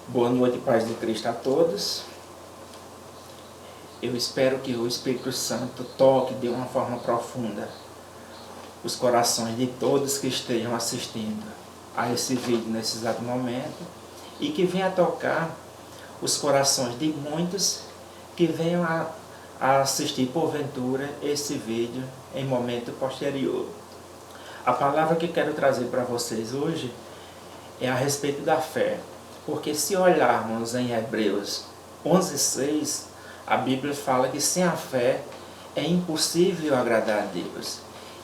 Boa noite, paz de Cristo a todos. Eu espero que o Espírito Santo toque de uma forma profunda os corações de todos que estejam assistindo a esse vídeo nesse exato momento e que venha tocar os corações de muitos que venham a assistir porventura esse vídeo em momento posterior. A palavra que quero trazer para vocês hoje é a respeito da fé. Porque se olharmos em Hebreus 11:6, a Bíblia fala que sem a fé é impossível agradar a Deus.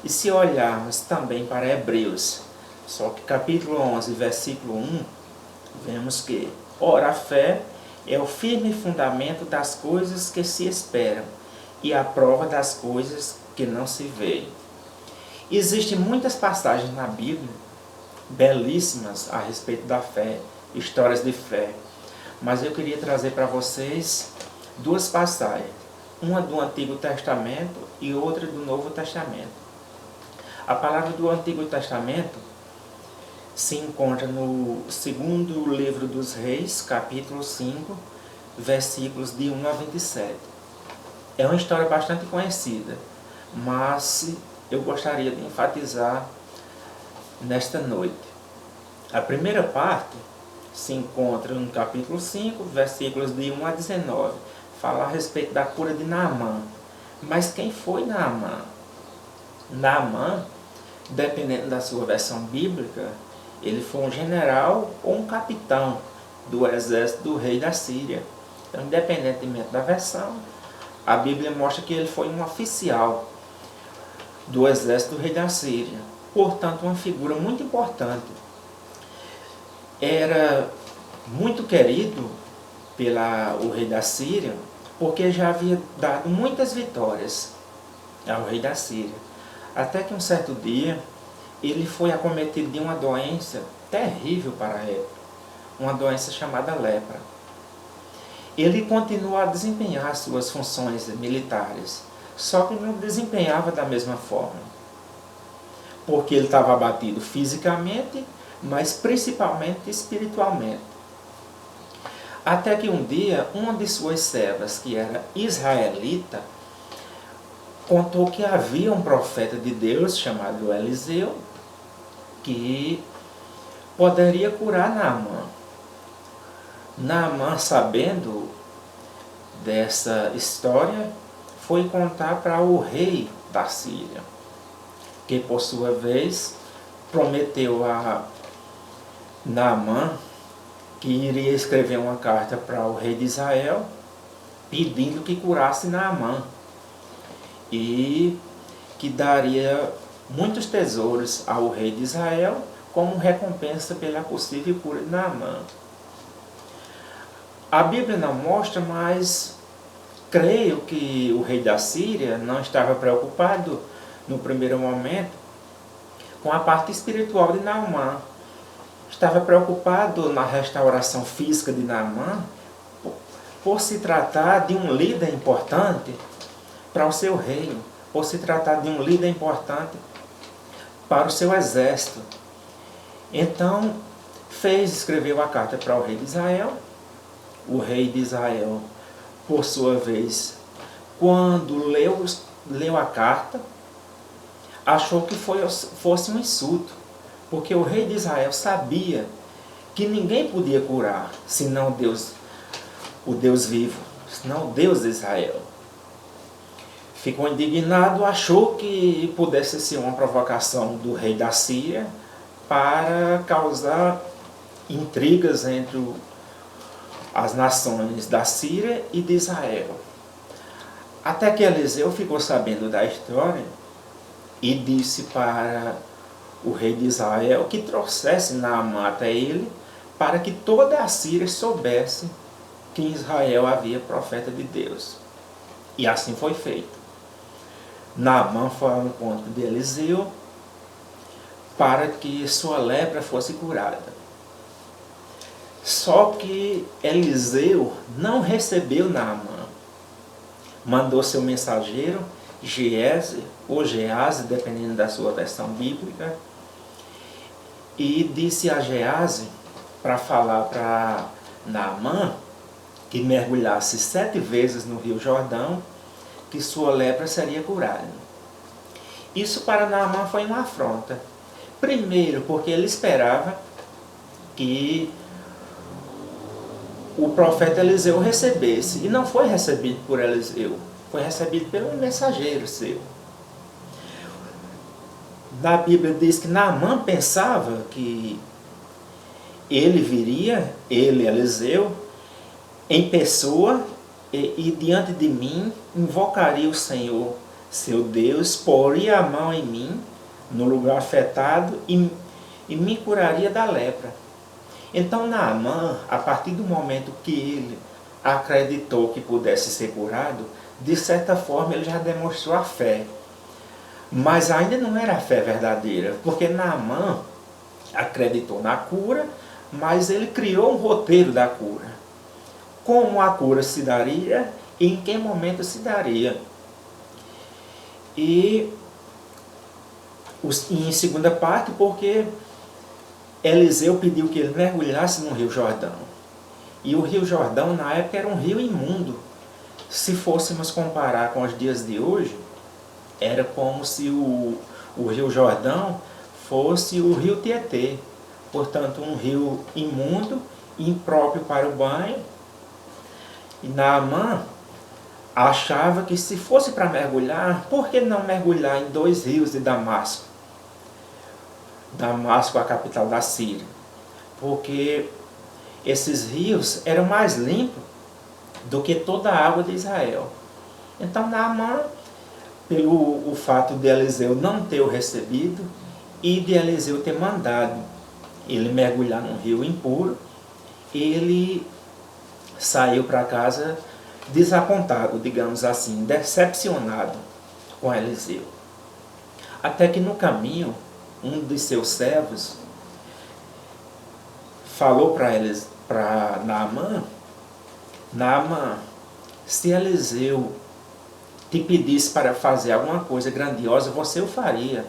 E se olharmos também para Hebreus, só que capítulo 11, versículo 1, vemos que, ora, a fé é o firme fundamento das coisas que se esperam e a prova das coisas que não se veem. Existem muitas passagens na Bíblia, belíssimas a respeito da fé, histórias de fé, mas eu queria trazer para vocês duas passagens, uma do Antigo Testamento e outra do Novo Testamento. A palavra do Antigo Testamento se encontra no segundo livro dos Reis, capítulo 5, versículos de 1 a 27. É uma história bastante conhecida, mas eu gostaria de enfatizar nesta noite. A primeira parte se encontra no capítulo 5, versículos de 1 a 19. Fala a respeito da cura de Naamã. Mas quem foi Naamã? Naamã, dependendo da sua versão bíblica, ele foi um general ou um capitão do exército do rei da Síria. Então, independentemente da versão, a Bíblia mostra que ele foi um oficial do exército do rei da Síria. Portanto, uma figura muito importante. Era muito querido pelo rei da Síria, porque já havia dado muitas vitórias ao rei da Síria. Até que um certo dia, ele foi acometido de uma doença terrível para a época, uma doença chamada lepra. Ele continuou a desempenhar suas funções militares, só que não desempenhava da mesma forma, porque ele estava abatido fisicamente, mas principalmente espiritualmente. Até que um dia, uma de suas servas, que era israelita, contou que havia um profeta de Deus chamado Eliseu, que poderia curar Naamã. Naamã, sabendo dessa história, foi contar para o rei da Síria, que por sua vez prometeu a Naamã que iria escrever uma carta para o rei de Israel pedindo que curasse Naamã e que daria muitos tesouros ao rei de Israel como recompensa pela possível cura de Naamã. A Bíblia não mostra, mas creio que o rei da Síria não estava preocupado no primeiro momento com a parte espiritual de Naamã. Estava preocupado na restauração física de Naamã, por se tratar de um líder importante para o seu reino, por se tratar de um líder importante para o seu exército. Então, escreveu a carta para o rei de Israel. O rei de Israel, por sua vez, quando leu a carta, achou que fosse um insulto, porque o rei de Israel sabia que ninguém podia curar, senão Deus, o Deus vivo, senão o Deus de Israel. Ficou indignado, achou que pudesse ser uma provocação do rei da Síria para causar intrigas entre as nações da Síria e de Israel. Até que Eliseu ficou sabendo da história e disse para o rei de Israel que trouxesse Naamã até ele, para que toda a Síria soubesse que em Israel havia profeta de Deus. E assim foi feito. Naamã foi ao encontro de Eliseu para que sua lepra fosse curada. Só que Eliseu não recebeu Naamã. Mandou seu mensageiro, Geazi, ou Geazi, dependendo da sua versão bíblica, e disse a Geazi para falar para Naamã que mergulhasse 7 vezes no rio Jordão, que sua lepra seria curada. Isso para Naamã foi uma afronta. Primeiro, porque ele esperava que o profeta Eliseu recebesse, e não foi recebido por Eliseu, foi recebido pelo mensageiro seu. Na Bíblia diz que Naamã pensava que ele viria, ele, Eliseu, em pessoa, e diante de mim invocaria o Senhor, seu Deus, poria a mão em mim, no lugar afetado, e me curaria da lepra. Então Naamã, a partir do momento que ele acreditou que pudesse ser curado, de certa forma ele já demonstrou a fé. Mas ainda não era a fé verdadeira, porque Naamã acreditou na cura, mas ele criou um roteiro da cura. Como a cura se daria e em que momento se daria. E em segunda parte, porque Eliseu pediu que ele mergulhasse no Rio Jordão. E o Rio Jordão, na época, era um rio imundo. Se fôssemos comparar com os dias de hoje, era como se o Rio Jordão fosse o Rio Tietê. Portanto, um rio imundo, impróprio para o banho. E Naamã achava que se fosse para mergulhar, por que não mergulhar em 2 rios de Damasco? Damasco, a capital da Síria. Porque esses rios eram mais limpos do que toda a água de Israel. Então Naamã, pelo fato de Eliseu não ter o recebido e de Eliseu ter mandado ele mergulhar num rio impuro, ele saiu para casa desapontado, digamos assim, decepcionado com Eliseu. Até que no caminho, um de seus servos falou para Naamã: Naamã, se Eliseu te pedisse para fazer alguma coisa grandiosa, você o faria.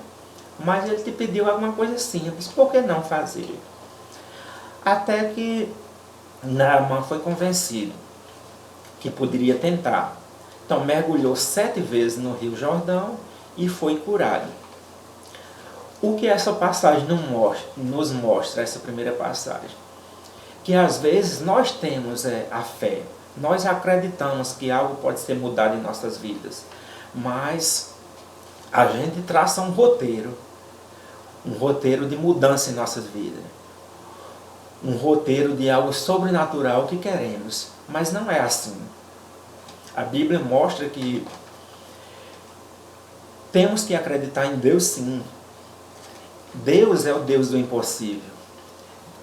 Mas ele te pediu alguma coisa simples, por que não fazer? Até que Naamã foi convencido que poderia tentar. Então mergulhou 7 vezes no Rio Jordão e foi curado. O que essa passagem nos mostra, essa primeira passagem? Que às vezes nós temos a fé, nós acreditamos que algo pode ser mudado em nossas vidas, mas a gente traça um roteiro de mudança em nossas vidas, um roteiro de algo sobrenatural que queremos, mas não é assim. A Bíblia mostra que temos que acreditar em Deus, sim. Deus é o Deus do impossível.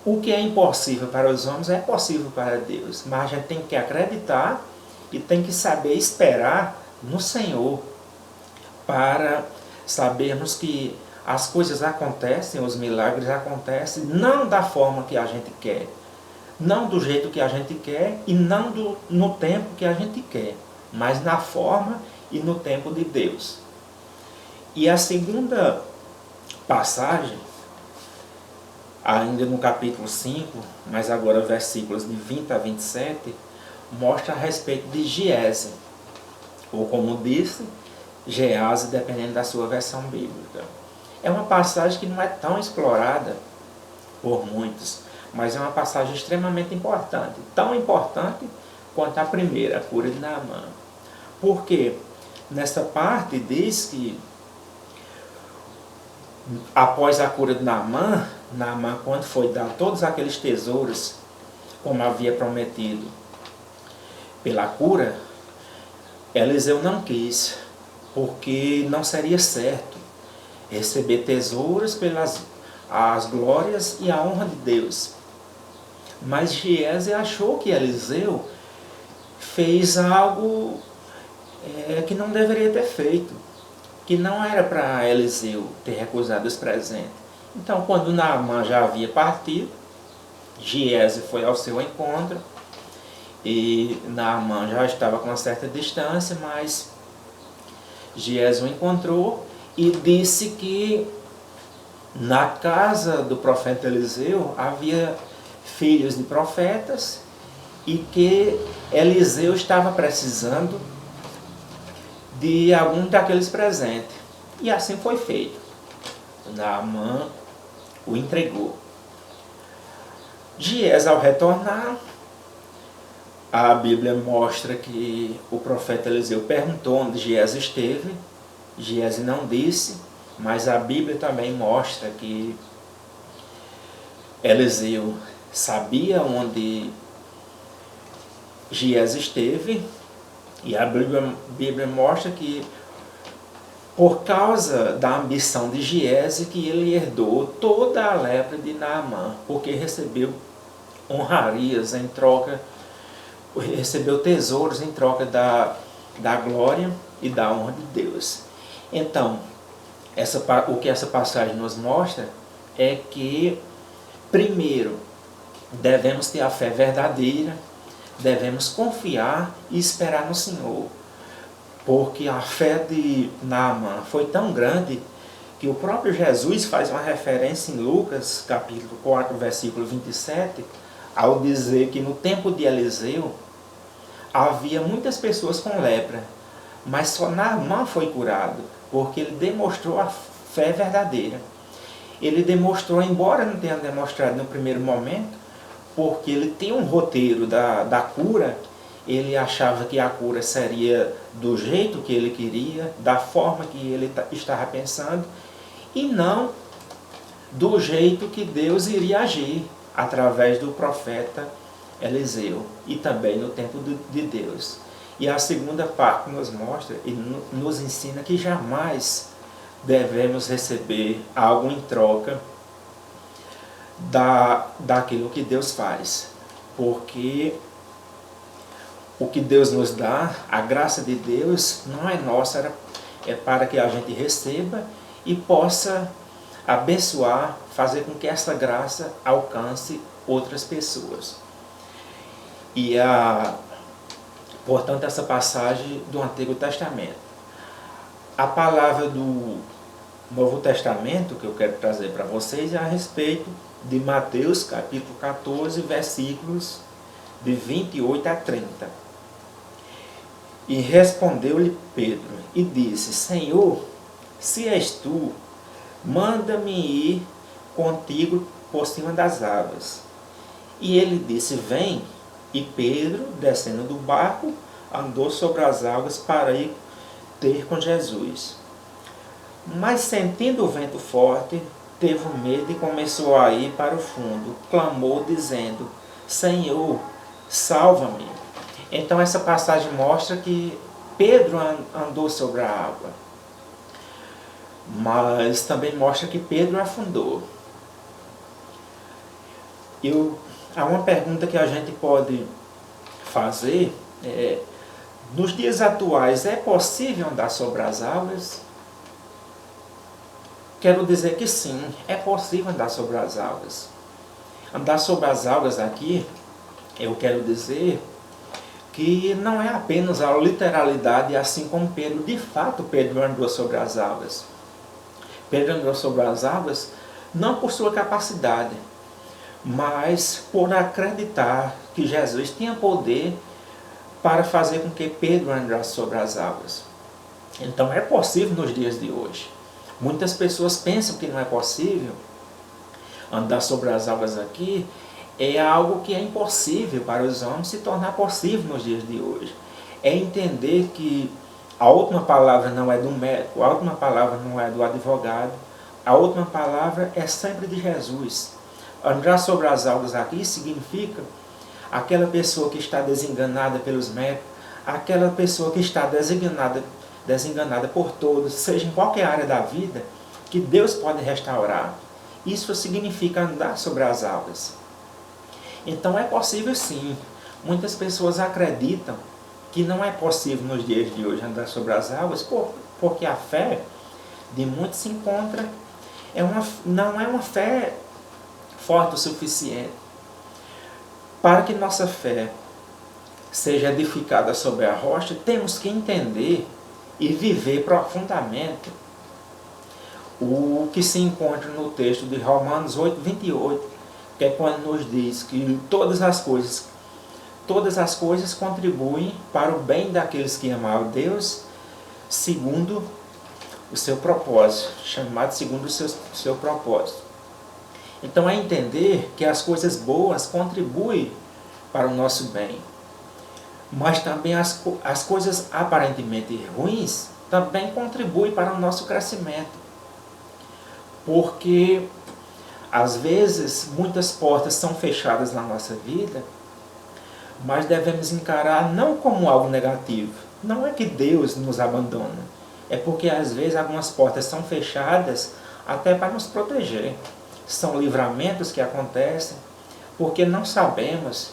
O que é impossível para os homens é possível para Deus. Mas a gente tem que acreditar e tem que saber esperar no Senhor para sabermos que as coisas acontecem, os milagres acontecem, não da forma que a gente quer, não do jeito que a gente quer e não no tempo que a gente quer, mas na forma e no tempo de Deus. E a segunda passagem, ainda no capítulo 5, mas agora versículos de 20 a 27, mostra a respeito de Giese, ou como disse, Gease, dependendo da sua versão bíblica. É uma passagem que não é tão explorada por muitos, mas é uma passagem extremamente importante, tão importante quanto a primeira, a cura de Naamã. Porque nessa parte diz que após a cura de Naamã, quando foi dar todos aqueles tesouros, como havia prometido pela cura, Eliseu não quis, porque não seria certo receber tesouros pelas as glórias e a honra de Deus. Mas Giese achou que Eliseu fez algo que não deveria ter feito, que não era para Eliseu ter recusado os presentes. Então, quando Naamã já havia partido, Giese foi ao seu encontro, e Naamã já estava com uma certa distância, mas Giese o encontrou e disse que na casa do profeta Eliseu havia filhos de profetas e que Eliseu estava precisando de algum daqueles presentes. E assim foi feito. Naamã o entregou. Giezi, ao retornar, a Bíblia mostra que o profeta Eliseu perguntou onde Giezi esteve. Giezi não disse, mas a Bíblia também mostra que Eliseu sabia onde Giezi esteve, e a Bíblia mostra que por causa da ambição de Giezi que ele herdou toda a lepra de Naamã, porque recebeu honrarias em troca, recebeu tesouros em troca da glória e da honra de Deus. Então, o que essa passagem nos mostra é que, primeiro, devemos ter a fé verdadeira, devemos confiar e esperar no Senhor, porque a fé de Naamã foi tão grande que o próprio Jesus faz uma referência em Lucas, capítulo 4, versículo 27, ao dizer que no tempo de Eliseu havia muitas pessoas com lepra, mas só Naamã foi curado, porque ele demonstrou a fé verdadeira. Ele demonstrou, embora não tenha demonstrado no primeiro momento, porque ele tem um roteiro da cura, ele achava que a cura seria do jeito que ele queria, da forma que ele estava pensando, e não do jeito que Deus iria agir através do profeta Eliseu, e também no tempo de Deus. E a segunda parte nos mostra e nos ensina que jamais devemos receber algo em troca daquilo que Deus faz, porque o que Deus nos dá, a graça de Deus, não é nossa, é para que a gente receba e possa abençoar, fazer com que essa graça alcance outras pessoas. E portanto, essa passagem do Antigo Testamento. A palavra do Novo Testamento que eu quero trazer para vocês é a respeito de Mateus capítulo 14, versículos de 28 a 30. E respondeu-lhe Pedro e disse: Senhor, se és tu, manda-me ir contigo por cima das águas. E ele disse: Vem. E Pedro, descendo do barco, andou sobre as águas para ir ter com Jesus. Mas sentindo o vento forte, teve medo e começou a ir para o fundo. Clamou dizendo: Senhor, salva-me. Então essa passagem mostra que Pedro andou sobre a água, mas também mostra que Pedro afundou. Há uma pergunta que a gente pode fazer, nos dias atuais, é possível andar sobre as águas? Quero dizer que sim, é possível andar sobre as águas. Andar sobre as águas aqui, eu quero dizer que não é apenas a literalidade, assim como Pedro. De fato, Pedro andou sobre as águas. Pedro andou sobre as águas não por sua capacidade, mas por acreditar que Jesus tinha poder para fazer com que Pedro andasse sobre as águas. Então é possível nos dias de hoje. Muitas pessoas pensam que não é possível andar sobre as águas aqui, é algo que é impossível para os homens se tornar possível nos dias de hoje. É entender que a última palavra não é do médico, a última palavra não é do advogado, a última palavra é sempre de Jesus. Andar sobre as águas aqui significa aquela pessoa que está desenganada pelos médicos, aquela pessoa que está desenganada por todos, seja em qualquer área da vida, que Deus pode restaurar. Isso significa andar sobre as águas. Então é possível sim. Muitas pessoas acreditam que não é possível nos dias de hoje andar sobre as águas, porque a fé de muitos se encontra, não é uma fé forte o suficiente. Para que nossa fé seja edificada sobre a rocha, temos que entender e viver profundamente o que se encontra no texto de Romanos 8, 28, que é quando nos diz que todas as coisas todas as coisas contribuem para o bem daqueles que amam a Deus segundo o seu propósito, chamado segundo o seu propósito. Então é entender que as coisas boas contribuem para o nosso bem, mas também as coisas aparentemente ruins também contribuem para o nosso crescimento. Porque às vezes muitas portas são fechadas na nossa vida, mas devemos encarar não como algo negativo. Não é que Deus nos abandona, é porque às vezes algumas portas são fechadas até para nos proteger. São livramentos que acontecem porque não sabemos,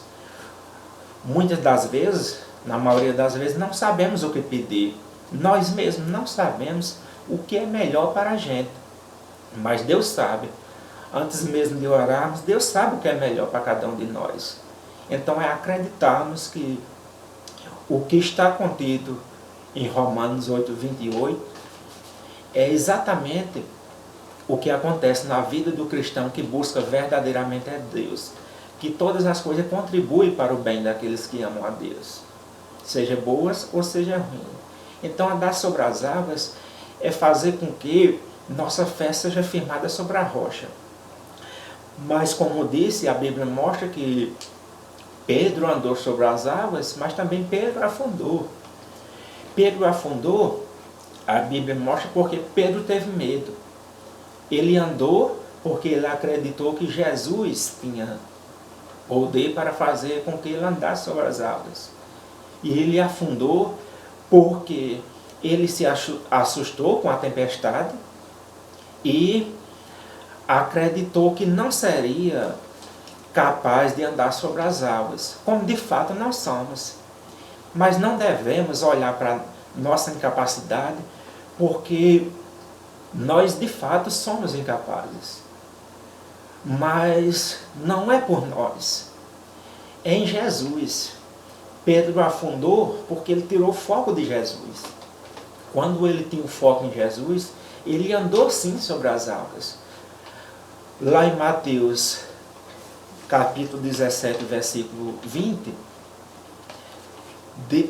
muitas das vezes, na maioria das vezes, não sabemos o que pedir. Nós mesmos não sabemos o que é melhor para a gente, mas Deus sabe. Antes mesmo de orarmos, Deus sabe o que é melhor para cada um de nós. Então é acreditarmos que o que está contido em Romanos 8:28 é exatamente o que acontece na vida do cristão que busca verdadeiramente a Deus. Que todas as coisas contribuem para o bem daqueles que amam a Deus, seja boas ou seja ruins. Então andar sobre as águas é fazer com que nossa fé seja firmada sobre a rocha. Mas como disse, a Bíblia mostra que Pedro andou sobre as águas, mas também Pedro afundou. Pedro afundou, a Bíblia mostra, porque Pedro teve medo. Ele andou porque ele acreditou que Jesus tinha poder para fazer com que ele andasse sobre as águas. E ele afundou porque ele se assustou com a tempestade e acreditou que não seria capaz de andar sobre as águas, como de fato nós somos. Mas não devemos olhar para nossa incapacidade, porque nós de fato somos incapazes. Mas não é por nós, é em Jesus. Pedro afundou porque ele tirou o foco de Jesus. Quando ele tinha o foco em Jesus, ele andou sim sobre as águas. Lá em Mateus, capítulo 17, versículo 20,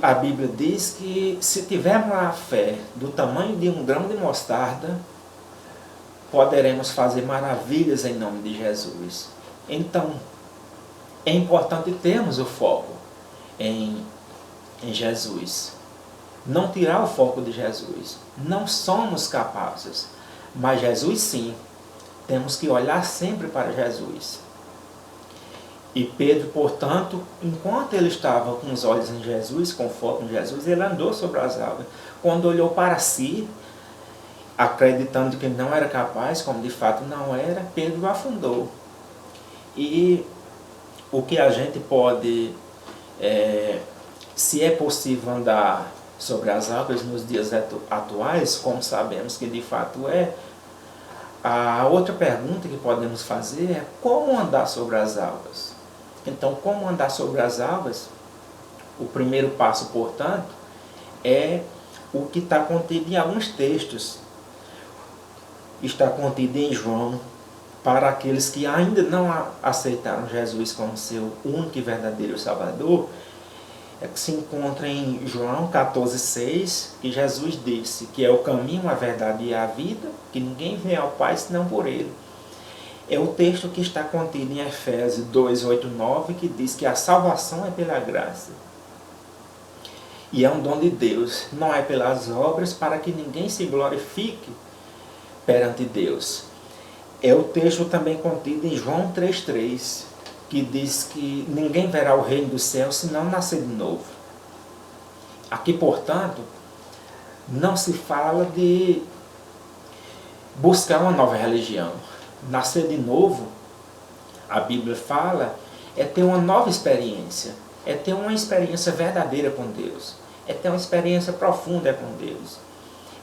a Bíblia diz que se tivermos a fé do tamanho de um grão de mostarda, poderemos fazer maravilhas em nome de Jesus. Então, é importante termos o foco em Jesus. Não tirar o foco de Jesus. Não somos capazes, mas Jesus sim. Temos que olhar sempre para Jesus. E Pedro, portanto, enquanto ele estava com os olhos em Jesus, com foco em Jesus, ele andou sobre as águas. Quando olhou para si, acreditando que não era capaz, como de fato não era, Pedro afundou. E o que a gente pode, se é possível andar sobre as águas nos dias atuais, como sabemos que de fato é, a outra pergunta que podemos fazer é como andar sobre as águas. Então, como andar sobre as águas? O primeiro passo, portanto, é o que está contido em alguns textos. Está contido em João, para aqueles que ainda não aceitaram Jesus como seu único e verdadeiro Salvador, é que se encontra em João 14,6, que Jesus disse que é o caminho, a verdade e a vida, que ninguém vem ao Pai senão por Ele. É o texto que está contido em Efésios 2:8-9, que diz que a salvação é pela graça. E é um dom de Deus, não é pelas obras, para que ninguém se glorifique perante Deus. É o texto também contido em João 3,3, que diz que ninguém verá o reino do céu se não nascer de novo. Aqui, portanto, não se fala de buscar uma nova religião. Nascer de novo, a Bíblia fala, é ter uma nova experiência, é ter uma experiência verdadeira com Deus, é ter uma experiência profunda com Deus,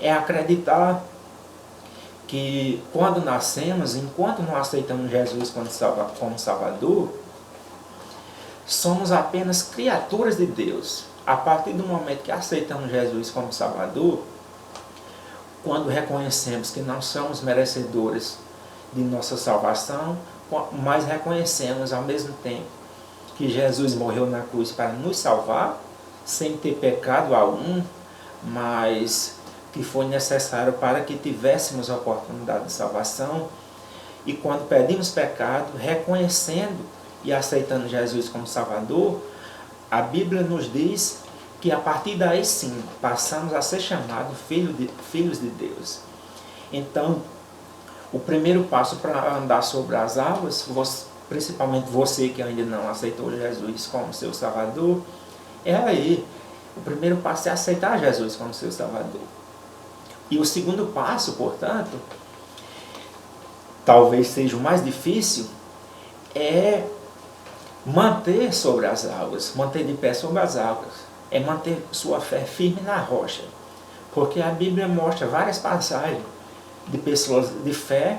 é acreditar que quando nascemos, enquanto não aceitamos Jesus como Salvador, somos apenas criaturas de Deus. A partir do momento que aceitamos Jesus como Salvador, quando reconhecemos que não somos merecedores de nossa salvação, mas reconhecemos ao mesmo tempo que Jesus morreu na cruz para nos salvar, sem ter pecado algum, mas que foi necessário para que tivéssemos a oportunidade de salvação. E quando pedimos pecado, reconhecendo e aceitando Jesus como Salvador, a Bíblia nos diz que a partir daí sim, passamos a ser chamados filhos de Deus. Então, o primeiro passo para andar sobre as águas, principalmente você que ainda não aceitou Jesus como seu Salvador, é aí. O primeiro passo é aceitar Jesus como seu Salvador. E o segundo passo, portanto, talvez seja o mais difícil, é manter sobre as águas, manter de pé sobre as águas, é manter sua fé firme na rocha. Porque a Bíblia mostra várias passagens de pessoas de fé,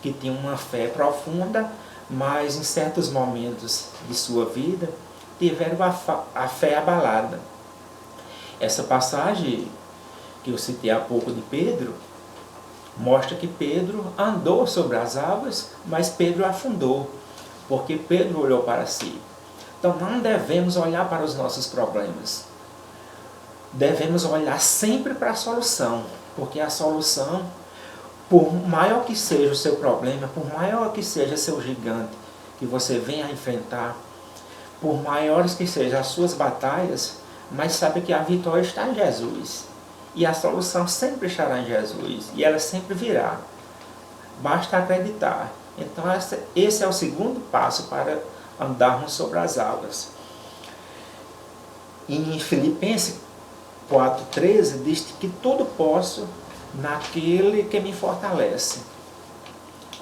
que tinham uma fé profunda, mas em certos momentos de sua vida, tiveram a fé abalada. Essa passagem que eu citei há pouco de Pedro, mostra que Pedro andou sobre as águas, mas Pedro afundou, porque Pedro olhou para si. Então não devemos olhar para os nossos problemas. Devemos olhar sempre para a solução, porque a solução, por maior que seja o seu problema, por maior que seja seu gigante que você venha a enfrentar, por maiores que sejam as suas batalhas, mas sabe que a vitória está em Jesus. E a solução sempre estará em Jesus. E ela sempre virá. Basta acreditar. Então esse é o segundo passo para andarmos sobre as águas. Em Filipenses 4,13 diz que tudo posso naquele que me fortalece.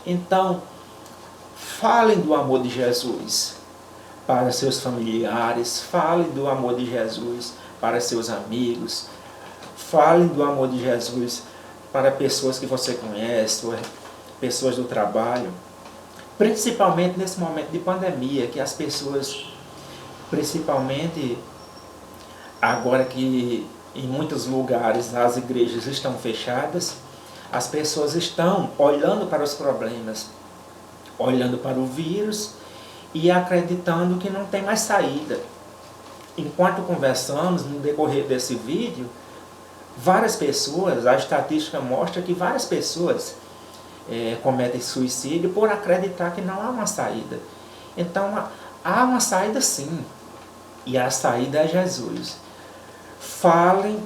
Então, falem do amor de Jesus para seus familiares, falem do amor de Jesus para seus amigos, falem do amor de Jesus para pessoas que você conhece, pessoas do trabalho, principalmente nesse momento de pandemia, que as pessoas, principalmente agora que em muitos lugares as igrejas estão fechadas, as pessoas estão olhando para os problemas, olhando para o vírus e acreditando que não tem mais saída. Enquanto conversamos, no decorrer desse vídeo, várias pessoas, a estatística mostra que várias pessoas cometem suicídio por acreditar que não há uma saída. Então, há uma saída sim, e a saída é Jesus. Falem,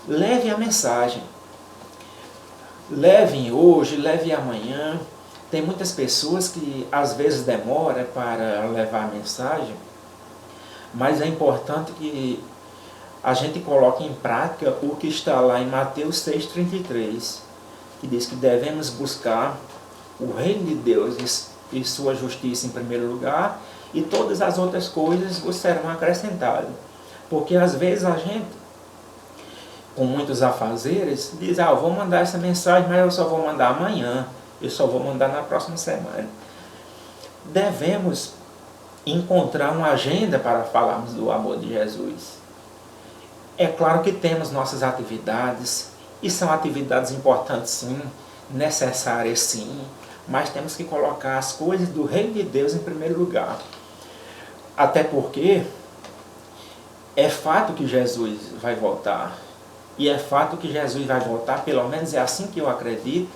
levem a mensagem. Levem hoje, levem amanhã. Tem muitas pessoas que às vezes demoram para levar a mensagem, mas é importante que a gente coloque em prática o que está lá em Mateus 6,33, que diz que devemos buscar o reino de Deus e sua justiça em primeiro lugar, e todas as outras coisas vos serão acrescentadas. Porque às vezes a gente, com muitos afazeres, diz, eu vou mandar essa mensagem, mas eu só vou mandar amanhã, eu só vou mandar na próxima semana. Devemos encontrar uma agenda para falarmos do amor de Jesus. É claro que temos nossas atividades, e são atividades importantes sim, necessárias sim, mas temos que colocar as coisas do reino de Deus em primeiro lugar. Até porque é fato que Jesus vai voltar. E é fato que Jesus vai voltar, pelo menos é assim que eu acredito,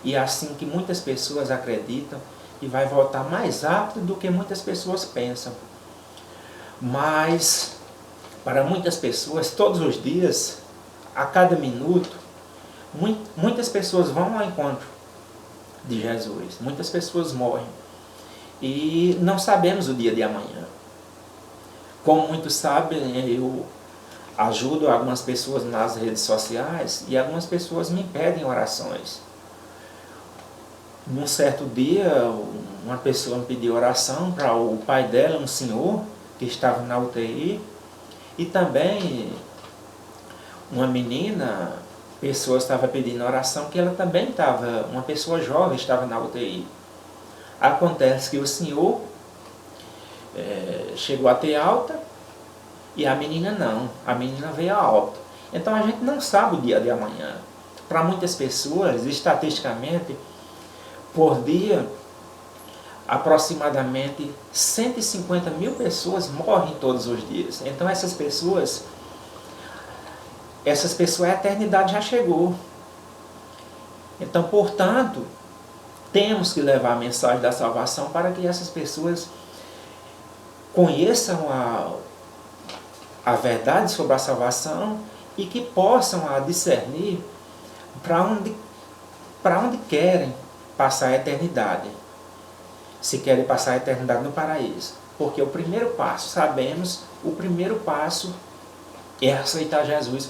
e é assim que muitas pessoas acreditam, e vai voltar mais rápido do que muitas pessoas pensam. Mas, para muitas pessoas, todos os dias, a cada minuto, muitas pessoas vão ao encontro de Jesus, muitas pessoas morrem. E não sabemos o dia de amanhã. Como muitos sabem, eu ajudo algumas pessoas nas redes sociais e algumas pessoas me pedem orações. Num certo dia, uma pessoa me pediu oração para o pai dela, um senhor que estava na UTI, e também uma menina, pessoa estava pedindo oração, que ela também estava, uma pessoa jovem estava na UTI. Acontece que o senhor chegou a ter alta e a menina não, a menina veio a óbito. Então a gente não sabe o dia de amanhã. Para muitas pessoas, estatisticamente, por dia, aproximadamente 150 mil pessoas morrem todos os dias. Então essas pessoas, a eternidade já chegou. Então, portanto, temos que levar a mensagem da salvação para que essas pessoas conheçam a verdade sobre a salvação e que possam discernir para onde querem passar a eternidade. Se querem passar a eternidade no paraíso. Porque o primeiro passo, sabemos, o primeiro passo é aceitar Jesus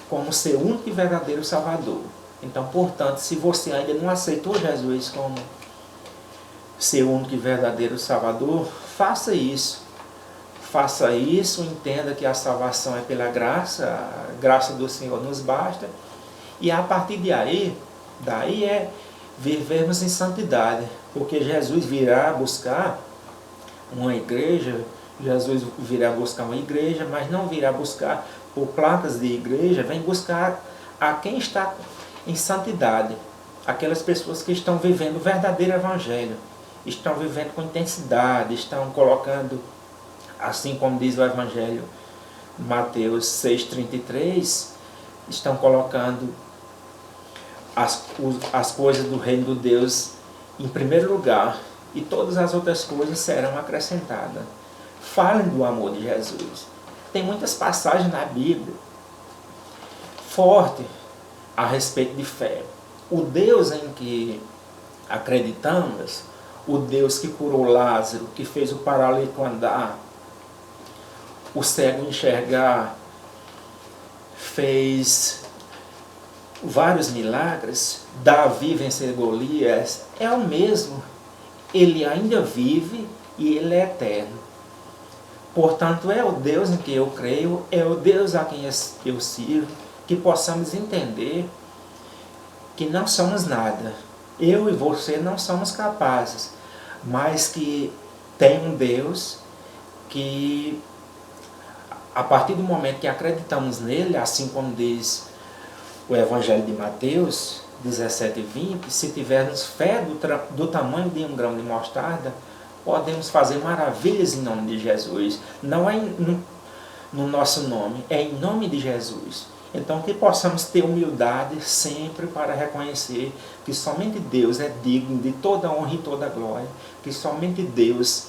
como seu único e verdadeiro Salvador. Então, portanto, se você ainda não aceitou Jesus como seu único e verdadeiro Salvador, faça isso. Faça isso, entenda que a salvação é pela graça, a graça do Senhor nos basta. E a partir daí é vivermos em santidade. Porque Jesus virá buscar uma igreja, mas não virá buscar por placas de igreja, vem buscar a quem está em santidade. Aquelas pessoas que estão vivendo o verdadeiro evangelho, estão vivendo com intensidade, estão colocando, assim como diz o evangelho Mateus 6,33, estão colocando as coisas do reino de Deus em primeiro lugar, e todas as outras coisas serão acrescentadas. Falem do amor de Jesus. Tem muitas passagens na Bíblia fortes a respeito de fé. O Deus em que acreditamos, o Deus que curou Lázaro, que fez o paralítico andar, o cego enxergar, fez vários milagres, Davi vencer Golias, é o mesmo. Ele ainda vive e ele é eterno. Portanto, é o Deus em que eu creio, é o Deus a quem eu sirvo, que possamos entender que não somos nada. Eu e você não somos capazes, mas que tem um Deus que, a partir do momento que acreditamos nele, assim como diz o Evangelho de Mateus 17:20, se tivermos fé do tamanho de um grão de mostarda, podemos fazer maravilhas em nome de Jesus. Não é no nosso nome, é em nome de Jesus. Então que possamos ter humildade sempre para reconhecer que somente Deus é digno de toda honra e toda glória, que somente Deus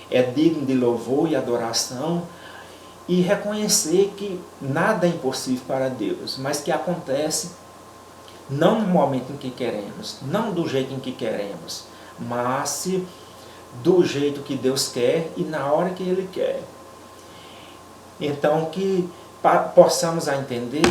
é digno de louvor e adoração, e reconhecer que nada é impossível para Deus, mas que acontece não no momento em que queremos, não do jeito em que queremos, mas do jeito que Deus quer e na hora que Ele quer. Então que possamos entender